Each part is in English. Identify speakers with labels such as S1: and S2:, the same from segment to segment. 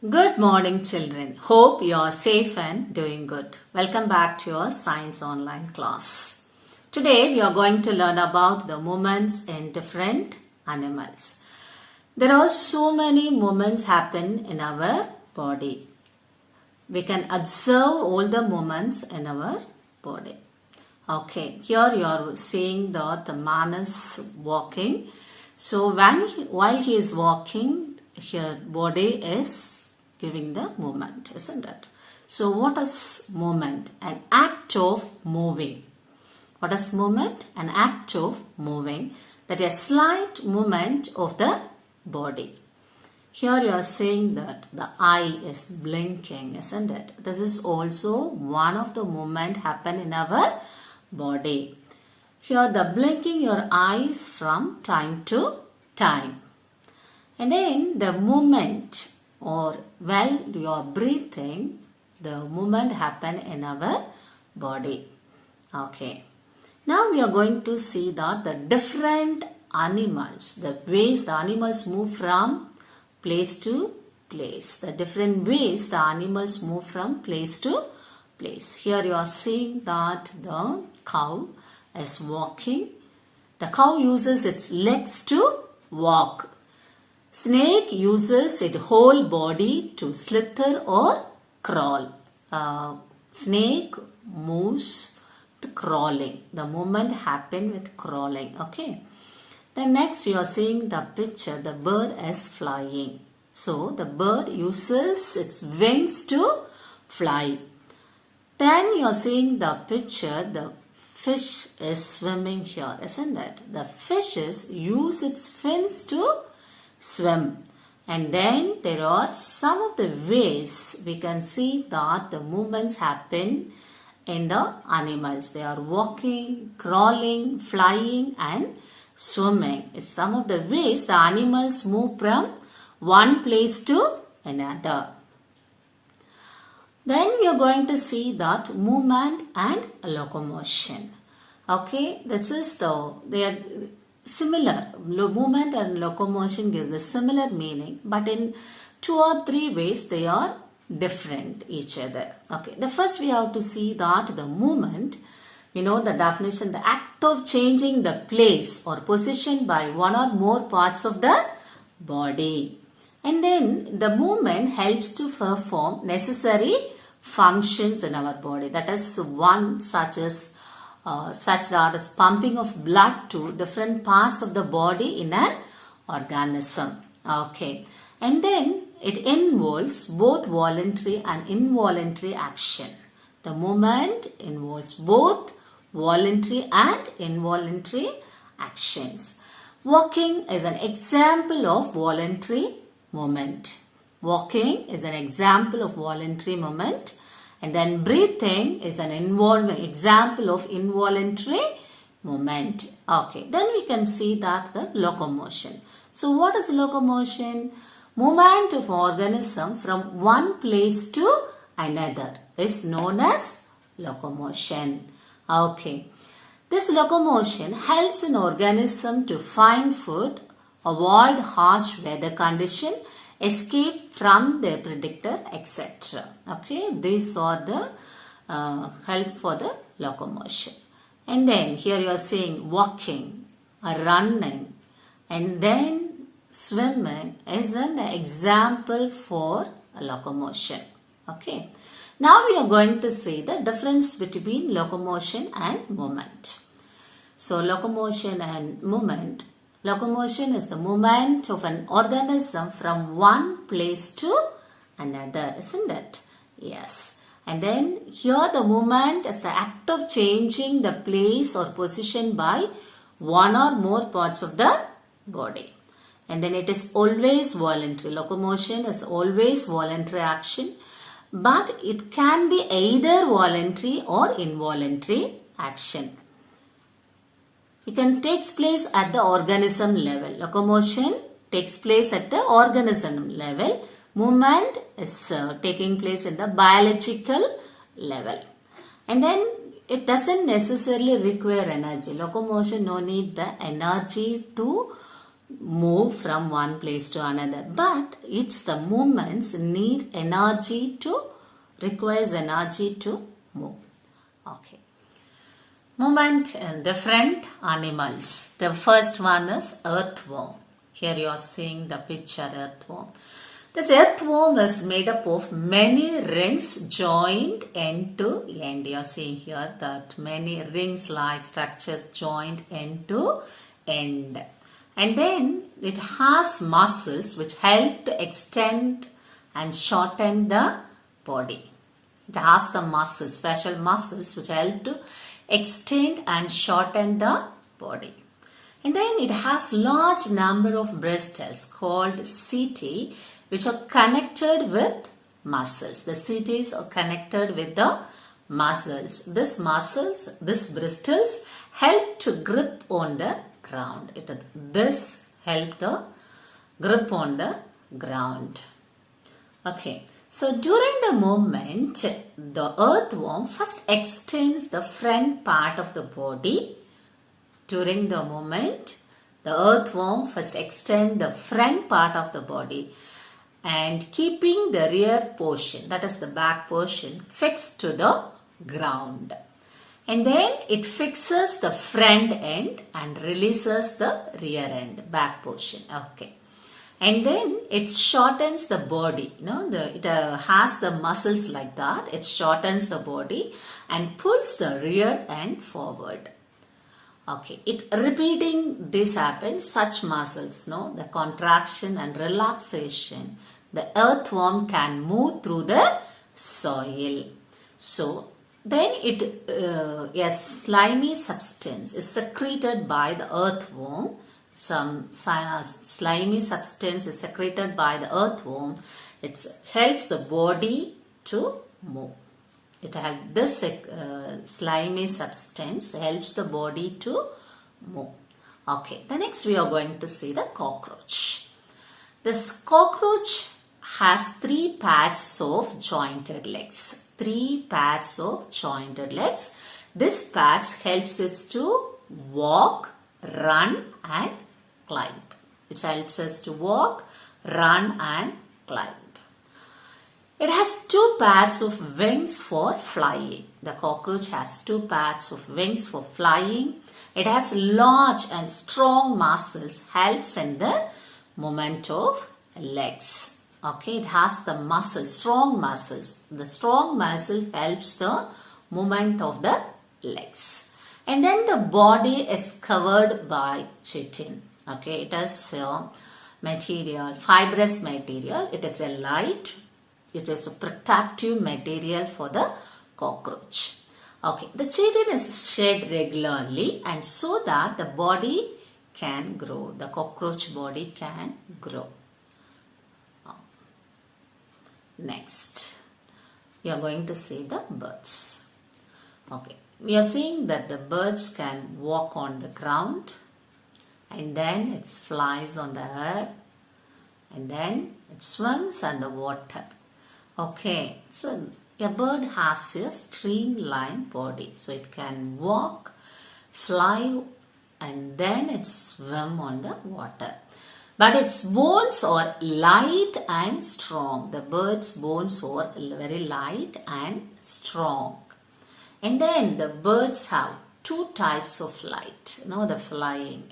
S1: Good morning, children. Hope you are safe and doing good. Welcome back to your science online class. Today we are going to learn about the movements in different animals. There are so many movements happen in our body. We can observe all the movements in our body. Okay, here you are seeing that the man is walking. So while he is walking, his body is giving the movement, isn't it? So what is movement? An act of moving. What is movement? An act of moving. That is a slight movement of the body. Here you are saying that the eye is blinking, isn't it? This is also one of the movement happen in our body. Here the blinking your eyes from time to time. And then the movement or while you are breathing, the movement happen in our body. Okay. Now we are going to see that the different animals, the ways the animals move from place to place. The different ways the animals move from place to place. Here you are seeing that the cow is walking. The cow uses its legs to walk. Snake uses its whole body to slither or crawl. Snake moves to crawling. The movement happen with crawling. Okay. Then next you are seeing the picture. The bird is flying. So the bird uses its wings to fly. Then you are seeing the picture. The fish is swimming here, isn't it? The fishes use its fins to swim. And then there are some of the ways we can see that the movements happen in the animals. They are walking, crawling, flying and swimming. It's some of the ways the animals move from one place to another. Then we are going to see that movement and locomotion. Okay, this is they are similar. Movement and locomotion gives the similar meaning, but in 2 or 3 ways they are different each other. Okay, the first we have to see that the movement, you know the definition, the act of changing the place or position by one or more parts of the body. And then the movement helps to perform necessary functions in our body. That is one such that is pumping of blood to different parts of the body in an organism. Okay. And then it involves both voluntary and involuntary action. The movement involves both voluntary and involuntary actions. Walking is an example of voluntary movement. Walking is an example of voluntary movement. And then breathing is an example of involuntary movement. Okay, then we can see that the locomotion. So what is locomotion? Movement of organism from one place to another is known as locomotion. Okay, this locomotion helps an organism to find food, avoid harsh weather condition, escape from their predator, etc. Okay, these are the help for the locomotion. And then here you are saying walking, running, and then swimming is an example for locomotion. Okay. Now we are going to see the difference between locomotion and movement. So locomotion and movement. Locomotion is the movement of an organism from one place to another, isn't it? Yes. And then here the movement is the act of changing the place or position by one or more parts of the body. And then it is always voluntary. Locomotion is always voluntary action, but it can be either voluntary or involuntary action. It can take place at the organism level. Locomotion takes place at the organism level. Movement is taking place at the biological level. And then it doesn't necessarily require energy. Locomotion no need the energy to move from one place to another, but it's the movements requires energy to move. Okay. Movement in different animals. The first one is earthworm. Here you are seeing the picture earthworm. This earthworm is made up of many rings joined end to end. You are seeing here that many rings-like structures joined end to end. And then it has muscles which help to extend and shorten the body. It has the muscles, special muscles which help to extend and shorten the body. And then it has large number of bristles called setae which are connected with muscles. The setae are connected with the muscles. These bristles help to grip on the ground. This help the grip on the ground. Okay. So during the movement, the earthworm first extends the front part of the body. During the movement, the earthworm first extends the front part of the body and keeping the rear portion, that is the back portion, fixed to the ground. And then it fixes the front end and releases the rear end, back portion. Okay. And then it shortens the body. It has the muscles like that. It shortens the body and pulls the rear end forward. Okay, repeating this happens, such muscles, the contraction and relaxation. The earthworm can move through the soil. So, then a slimy substance is secreted by the earthworm. Some slimy substance is secreted by the earthworm. It helps the body to move. This slimy substance helps the body to move. Okay, the next we are going to see the cockroach. This cockroach has 3 pairs of jointed legs. 3 pairs of jointed legs. This pairs helps us to walk, run and climb. It helps us to walk, run and climb. It has 2 pairs of wings for flying. The cockroach has 2 pairs of wings for flying. It has large and strong muscles, helps in the movement of legs. Okay, it has the muscles, strong muscles. The strong muscle helps the movement of the legs. And then the body is covered by chitin. Okay, it is material, fibrous material. It is a light. It is a protective material for the cockroach. Okay, the chitin is shed regularly and so that the body can grow. The cockroach body can grow. Next, we are going to see the birds. Okay, we are seeing that the birds can walk on the ground and then it flies on the air and then it swims on the water. Okay, so a bird has a streamlined body, so it can walk, fly and then it swim on the water. But its bones are light and strong. The bird's bones are very light and strong. And then the birds have 2 types of flight. The flying.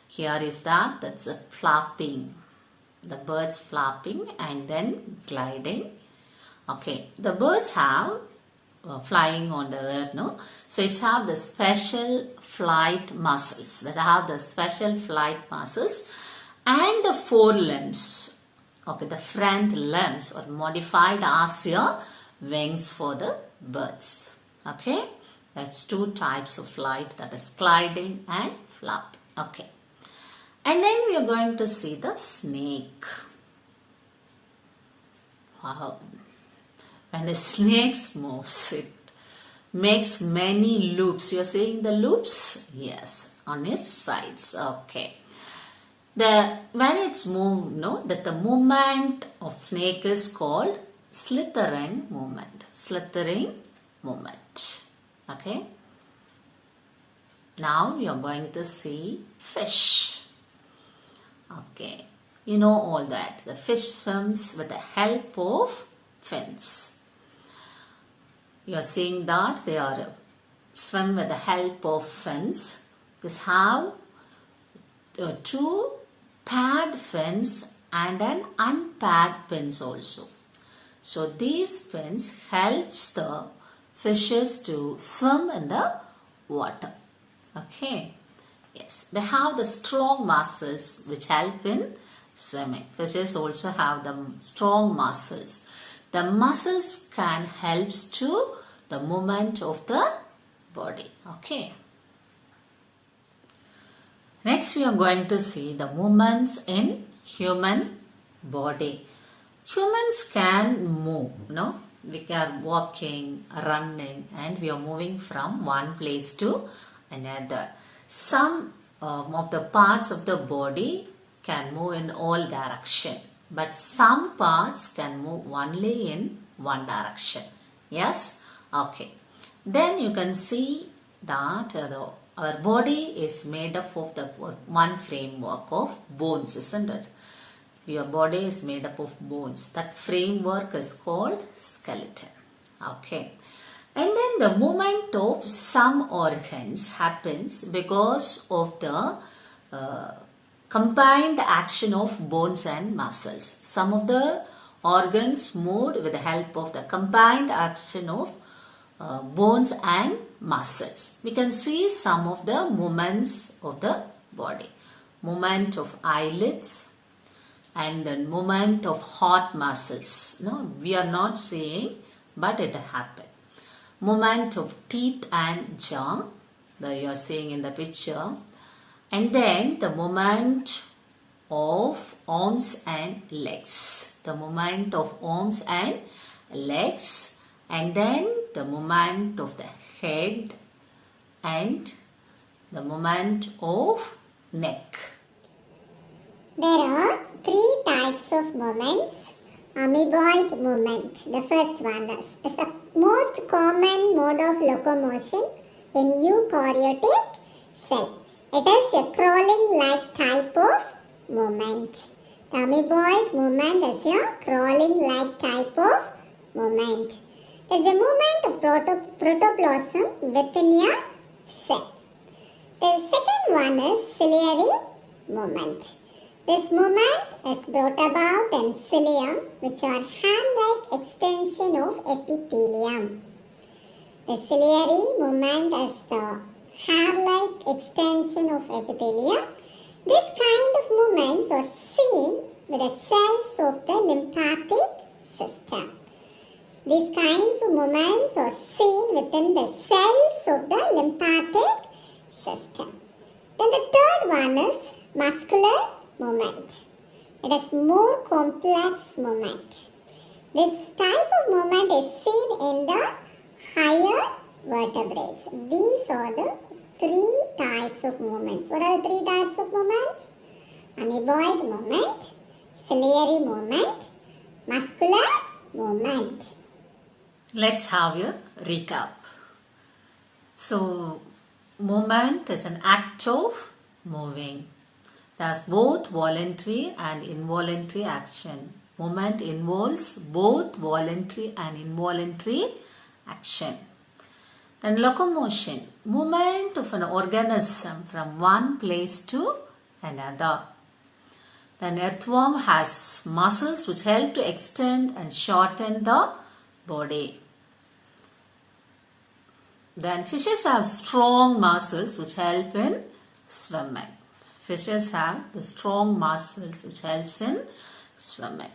S1: Here is that's a flapping. The birds flapping and then gliding. Okay, the birds have flying on the air, So it have the special flight muscles. That have the special flight muscles and the forelimbs. Okay, the front limbs are modified as your wings for the birds. Okay, that's 2 types of flight, that is gliding and flap. Okay, and then we are going to see the snake. Wow. When the snake moves, it makes many loops. You are seeing the loops? Yes, on its sides. Okay. When it's moved, that the movement of snake is called slithering movement. Slithering movement. Okay. Now we are going to see fish. Okay, you know all that. The fish swims with the help of fins. You are seeing that they are swim with the help of fins. These have two paired fins and an unpaired fins also. So these fins helps the fishes to swim in the water. Okay. Yes, they have the strong muscles which help in swimming. Fishes also have the strong muscles. The muscles can help to the movement of the body. Okay. Next we are going to see the movements in human body. Humans can move, no? We are walking, running, and we are moving from one place to another. Some of the parts of the body can move in all direction, but some parts can move only in one direction. Yes? Okay. Then you can see that our body is made up of the one framework of bones, isn't it? Your body is made up of bones. That framework is called skeleton. Okay. And then the movement of some organs happens because of the combined action of bones and muscles. Some of the organs moved with the help of the combined action of bones and muscles. We can see some of the movements of the body. Movement of eyelids and the movement of heart muscles. No, we are not seeing, but it happened. Movement of teeth and jaw, that you are seeing in the picture, and then the movement of arms and legs. The movement of arms and legs, and then the movement of the head and the movement of neck.
S2: There are three types of movements. Amoeboid movement, the first one is the most common mode of locomotion in eukaryotic cell. It is a crawling-like type of movement. The amoeboid movement is a crawling-like type of movement. It is a movement of protoplasm within a cell. The second one is ciliary movement. This movement is brought about in cilia, which are hair-like extension of epithelium. The ciliary movement is the hair-like extension of epithelium. This kind of movements are seen with the cells of the lymphatic system. These kinds of movements are seen within the cells of the lymphatic system. Then the third one is muscular movement. It is more complex movement. This type of movement is seen in the higher vertebrates. These are the three types of movements. What are the three types of movements? Amoeboid movement, ciliary movement, muscular movement.
S1: Let's have a recap. So, movement is an act of moving. There's both voluntary and involuntary action. Movement involves both voluntary and involuntary action. Then locomotion, movement of an organism from one place to another. Then earthworm has muscles which help to extend and shorten the body. Then fishes have strong muscles which help in swimming. Fishes have the strong muscles which helps in swimming.